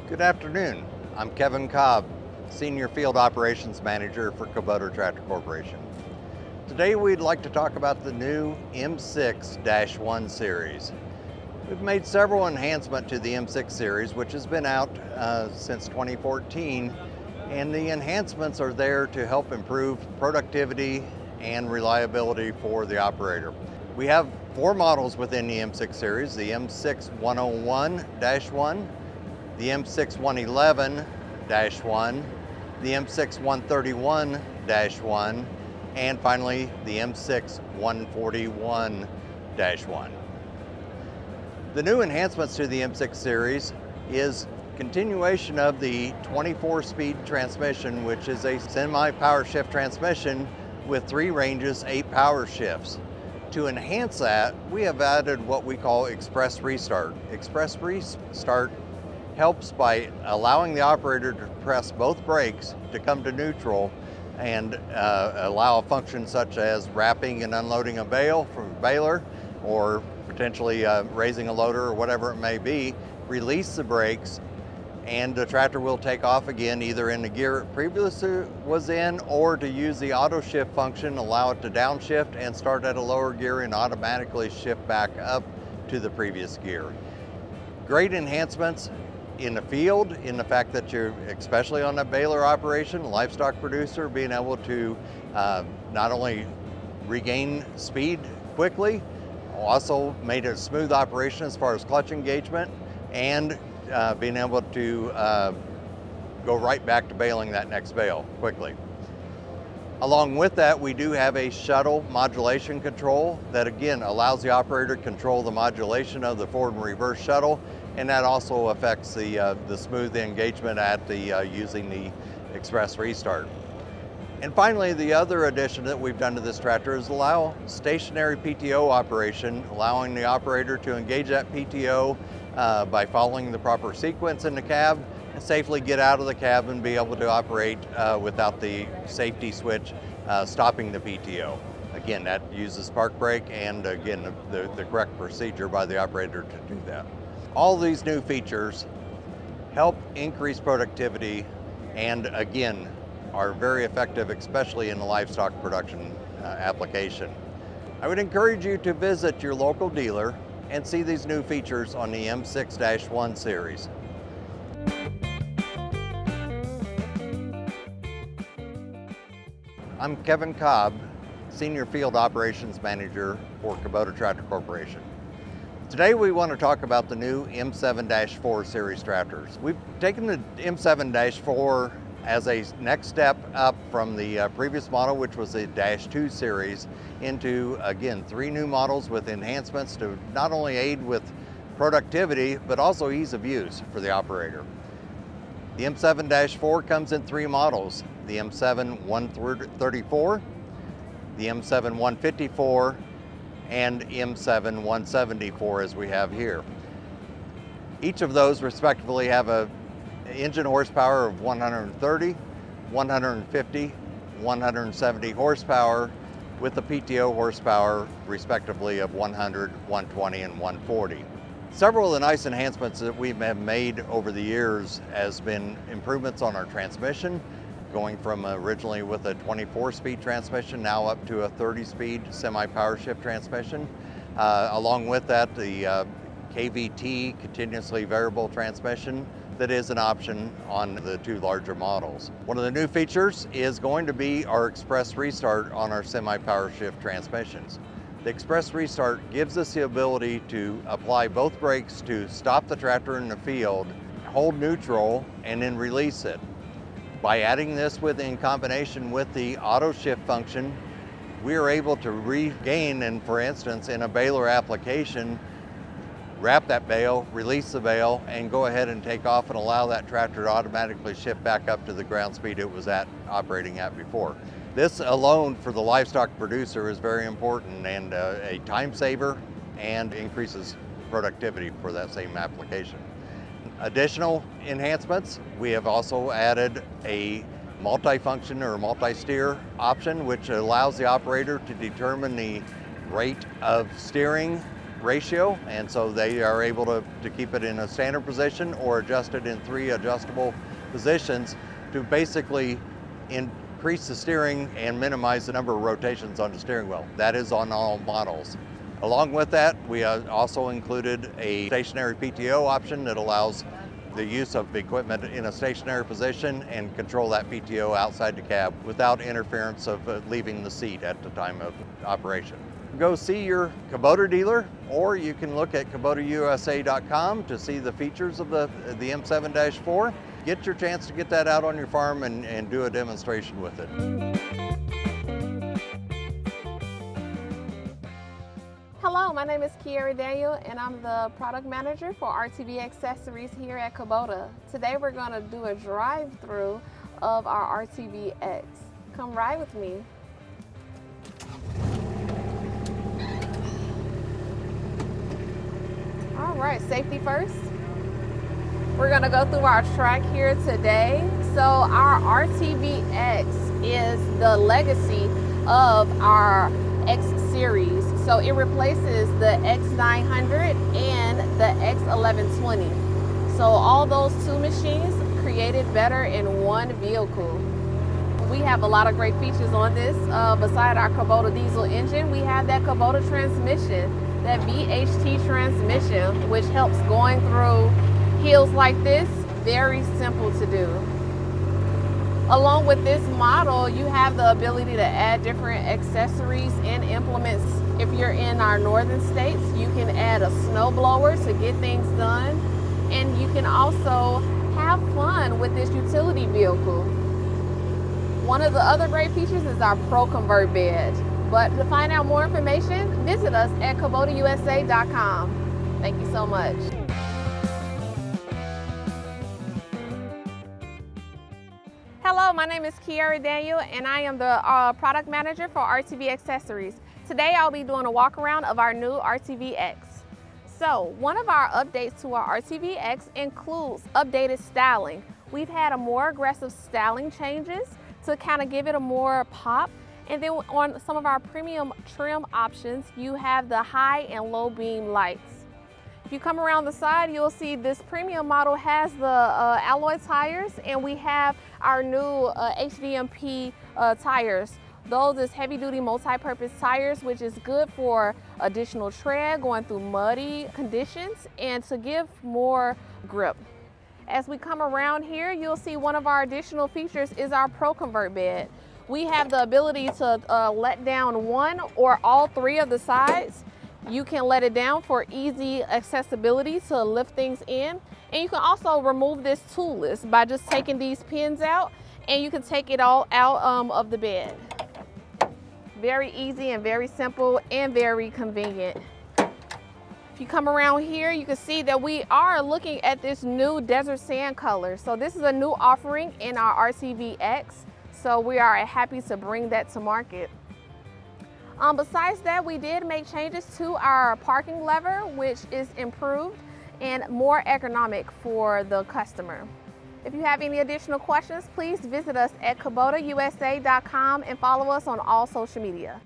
Good afternoon. I'm Kevin Cobb, Senior Field Operations Manager for Kubota Tractor Corporation. Today we'd like to talk about the new M6-1 series. We've made several enhancements to the M6 series, which has been out since 2014, and the enhancements are there to help improve productivity and reliability for the operator. We have 4 models within the M6 series: the M6-101-1, the M6-111-1, the M6-131-1, and finally the M6-141-1. The new enhancements to the M6 series is continuation of the 24-speed transmission, which is a semi-power shift transmission with 3 ranges, 8 power shifts. To enhance that, we have added what we call Express Restart. Express Restart helps by allowing the operator to press both brakes to come to neutral and allow a function such as wrapping and unloading a bale from a baler, or potentially raising a loader or whatever it may be. Release the brakes and the tractor will take off again, either in the gear it previously was in, or to use the auto shift function, allow it to downshift and start at a lower gear and automatically shift back up to the previous gear. Great enhancements in the field, in the fact that you're, especially on a baler operation, livestock producer, being able to not only regain speed quickly, also made it a smooth operation as far as clutch engagement, and being able to go right back to baling that next bale quickly. Along with that, we do have a shuttle modulation control that again allows the operator to control the modulation of the forward and reverse shuttle, and that also affects the smooth engagement at the using the Express Restart. And finally, the other addition that we've done to this tractor is allow stationary PTO operation, allowing the operator to engage that PTO by following the proper sequence in the cab and safely get out of the cab and be able to operate without the safety switch stopping the PTO. Again, that uses park brake, and again, the correct procedure by the operator to do that. All these new features help increase productivity and again are very effective, especially in the livestock production application. I would encourage you to visit your local dealer and see these new features on the M6-1 series. I'm Kevin Cobb, Senior Field Operations Manager for Kubota Tractor Corporation. Today we want to talk about the new M7-4 series tractors. We've taken the M7-4 as a next step up from the previous model, which was the -2 series, into again 3 new models with enhancements to not only aid with productivity but also ease of use for the operator. The M7-4 comes in 3 models: the M7-134, the M7-154, and M7-174 as we have here. Each of those respectively have a engine horsepower of 130, 150, 170 horsepower, with the PTO horsepower respectively of 100, 120, and 140. Several of the nice enhancements that we have made over the years has been improvements on our transmission, going from originally with a 24-speed transmission now up to a 30-speed semi-power shift transmission. Along with that, the KVT, continuously variable transmission, that is an option on the 2 larger models. One of the new features is going to be our Express Restart on our semi-power shift transmissions. The Express Restart gives us the ability to apply both brakes to stop the tractor in the field, hold neutral, and then release it. By adding this in combination with the auto shift function, we are able to regain, and for instance, in a baler application, wrap that bale, release the bale, and go ahead and take off and allow that tractor to automatically shift back up to the ground speed it was operating at before. This alone for the livestock producer is very important and a time saver, and increases productivity for that same application. Additional enhancements, we have also added a multi-function or multi-steer option, which allows the operator to determine the rate of steering ratio, and so they are able to keep it in a standard position or adjust it in 3 adjustable positions to basically increase the steering and minimize the number of rotations on the steering wheel. That is on all models. Along with that, we also included a stationary PTO option that allows the use of equipment in a stationary position and control that PTO outside the cab without interference of leaving the seat at the time of operation. Go see your Kubota dealer, or you can look at KubotaUSA.com to see the features of the M7-4. Get your chance to get that out on your farm and do a demonstration with it. Hello, my name is Kiara Daniel, and I'm the product manager for RTV-X accessories here at Kubota. Today we're going to do a drive-through of our RTV-X. Come ride with me. All right, safety first. We're going to go through our track here today. So our RTV-X is the legacy of our X series. So it replaces the X900 and the X1120. So all those two machines created better in one vehicle. We have a lot of great features on this. Beside our Kubota diesel engine, we have that Kubota transmission, that VHT transmission, which helps going through hills like this. Very simple to do. Along with this model, you have the ability to add different accessories and implements. If you're in our northern states, you can add a snow blower to get things done. And you can also have fun with this utility vehicle. One of the other great features is our Pro Convert bed. But to find out more information, visit us at KubotaUSA.com. Thank you so much. Hello, my name is Kiara Daniel, and I am the product manager for RTV Accessories. Today I'll be doing a walk around of our new RTV-X. So one of our updates to our RTV-X includes updated styling. We've had a more aggressive styling changes to kind of give it a more pop. And then on some of our premium trim options, you have the high and low beam lights. If you come around the side, you'll see this premium model has the alloy tires, and we have our new HVMP tires. Those is heavy duty multi-purpose tires, which is good for additional tread, going through muddy conditions, and to give more grip. As we come around here, you'll see one of our additional features is our Pro Convert bed. We have the ability to let down one or all three of the sides. You can let it down for easy accessibility to lift things in. And you can also remove this toolless by just taking these pins out, and you can take it all out of the bed. Very easy and very simple and very convenient. If you come around here, you can see that we are looking at this new desert sand color. So this is a new offering in our RTV-X. So we are happy to bring that to market. Besides that, we did make changes to our parking lever, which is improved and more economic for the customer. If you have any additional questions, please visit us at KubotaUSA.com and follow us on all social media.